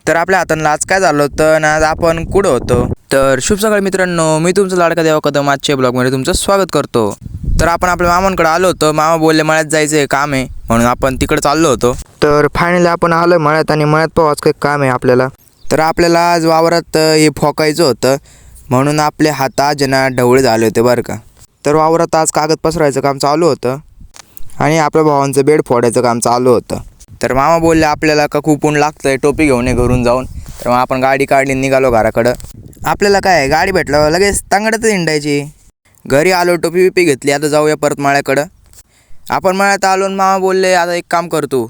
तर आपल्या हातानं आज काय झालं होतं ना, आज आपण कुठं होतो. तर शुभ सकाळ मित्रांनो, मी तुमचा लाडका देवा कदम आजच्या ब्लॉगमध्ये तुमचं स्वागत करतो. तर आपण आपल्या मामांकडे आलो होतो. मामा बोलले मळ्यात जायचं आहे, काम आहे, म्हणून आपण तिकडे चाललो होतो. तर फायनली आपण आलो मळ्यात आणि मळ्यात पाहू आज काही काम आहे आपल्याला. तर आपल्याला आज वावरात हे फोकायचं होतं, म्हणून आपले हात आज ना ढवळे झाले होते बरं का. तर वावरात आज कागद पसरायचं काम चालू होतं आणि आपल्या भावांचं बेड फोडायचं काम चालू होतं. तर मामा बोलले आपल्याला का खूप ऊन लागतंय, टोपी घेऊन ये घरून जाऊन. तर मग आपण गाडी काढली, निघालो घराकडं. आपल्याला काय गाडी भेटलं लगेच तांगड्यातच हिंडायची. घरी आलो, टोपी बिपी घेतली, आता जाऊया परत मळ्याकडं. आपण मळ्यात आलो आणि मामा बोलले आता एक काम कर, तू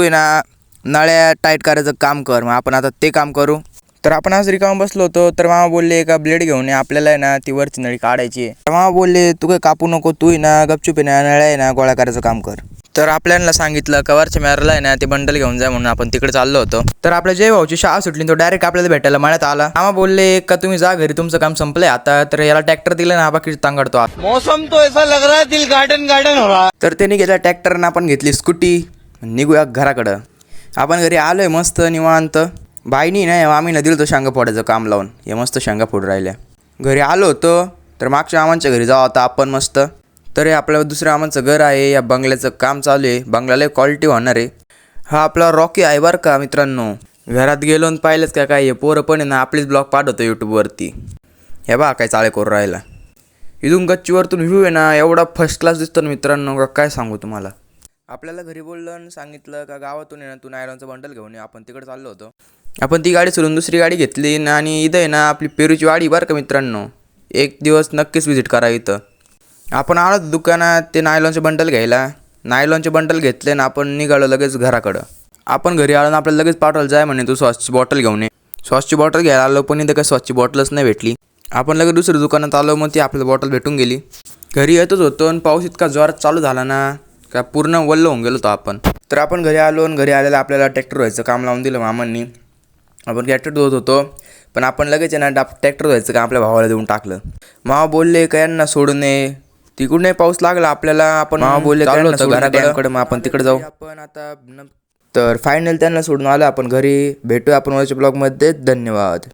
आहे ना नळ्या टाईट करायचं काम कर. मग आपण आता ते काम करू. तर आपण आज रिकाम बसलो होतो. तर मामा बोलले का ब्लेड घेऊन ये, आपल्याला आहे ना ती वरची नळी काढायची आहे. तर मामा बोलले तू काही कापू नको, तू आहे ना गपचूप आहे ना नळ्या आहे ना गोळा करायचं काम कर. तर आपल्याला सांगितलं का वरच्या मेरला आहे ना ते बंडल घेऊन जा, म्हणून आपण तिकडे चाललो होतो. तर आपल्या जय भाऊची शाळा सुटली, तो डायरेक्ट आपल्याला भेटायला मळ्यात आला. मामा बोलले का तुम्ही जा घरी, तुमचं काम संपलंय आता. तर याला ट्रॅक्टर दिलं ना, बाकी तांगडतो. मौसम तो ऐसा लग रहा है दिल गार्डन गार्डन हो रहा. तर त्यांनी घेतला ट्रॅक्टरनं, आपण घेतली स्कूटी, निघूया घराकडं. आपण घरी आलोय मस्त निवांत. बाईनी नाही आम्ही दिलं तो शेंगा फोडायचं काम लावून, हे मस्त शेंगा फोडू राहिल्या. घरी आलो होतो तर मागच्या मामांच्या घरी जाऊ आता आपण मस्त. तर हे आपलं दुसऱ्या मामांचं घर आहे, या बंगल्याचं काम चालू आहे. बंगल्याला क्वालिटी होणार आहे. हा आपला रॉकी आहे बरं का मित्रांनो. घरात गेलो आणि पाहिलंच का काय, हे पोरं पण आहे ना आपलीच ब्लॉग पाठवतो यूट्यूबवरती. हे बा काय चाळे करू राहिला. इथून गच्चीवरतून व्ह्यू आहे ना एवढा फर्स्ट क्लास दिसतो ना मित्रांनो, का काय सांगू तुम्हाला. आपल्याला घरी बोललं आणि सांगितलं का गावातून आहे ना तू नायलॉनचं बंडल घेऊन ये. आपण तिकडे चाललो होतो. आपण ती गाडी सोडून दुसरी गाडी घेतली ना, आणि इथं आहे ना आपली पेरूची वाडी बरं का मित्रांनो. एक दिवस नक्कीच व्हिजिट करा इथं. आपण आलो दुकानात ते नायलॉनचे बंडल घ्यायला. नायलॉनचे बंडल घेतले ना आपण निघालो लगेच घराकडं. आपण घरी आलो ना आपल्याला लगेच पाठवलं जाय म्हणे तू स्वच्छची बॉटल घेऊन ये. स्वच्छची बॉटल घ्यायला आलो पण इथं काही स्वच्छची बॉटलच नाही भेटली. आपण लगेच दुसऱ्या दुकानात आलो, मग ती आपल्याला बॉटल भेटून गेली. घरी येतच होतो आणि पाऊस इतका जोरात चालू झाला ना का पूर्ण वल्ल होऊन गेलो होतो आपण. तर आपण घरी आलो आणि घरी आलेला आपल्याला ट्रॅक्टर धुवायचं काम लावून दिलं मामांनी. आपण ट्रॅक्टर धुवत होतो पण आपण लगेच ना ट्रॅक्टर धुवायचं काम आपल्या भावाला देऊन टाकलं. मामा बोलले का यांना सोडून ये, तिकडून पाऊस लागला आपल्याला. आपण मामा बोलले चाललो होतो घराकडे, मग आपण तिकडे जाऊ आपण आता. तर फायनल त्यांना सोडून आलं आपण घरी. भेटूया आपण वरच्या ब्लॉगमध्ये. धन्यवाद.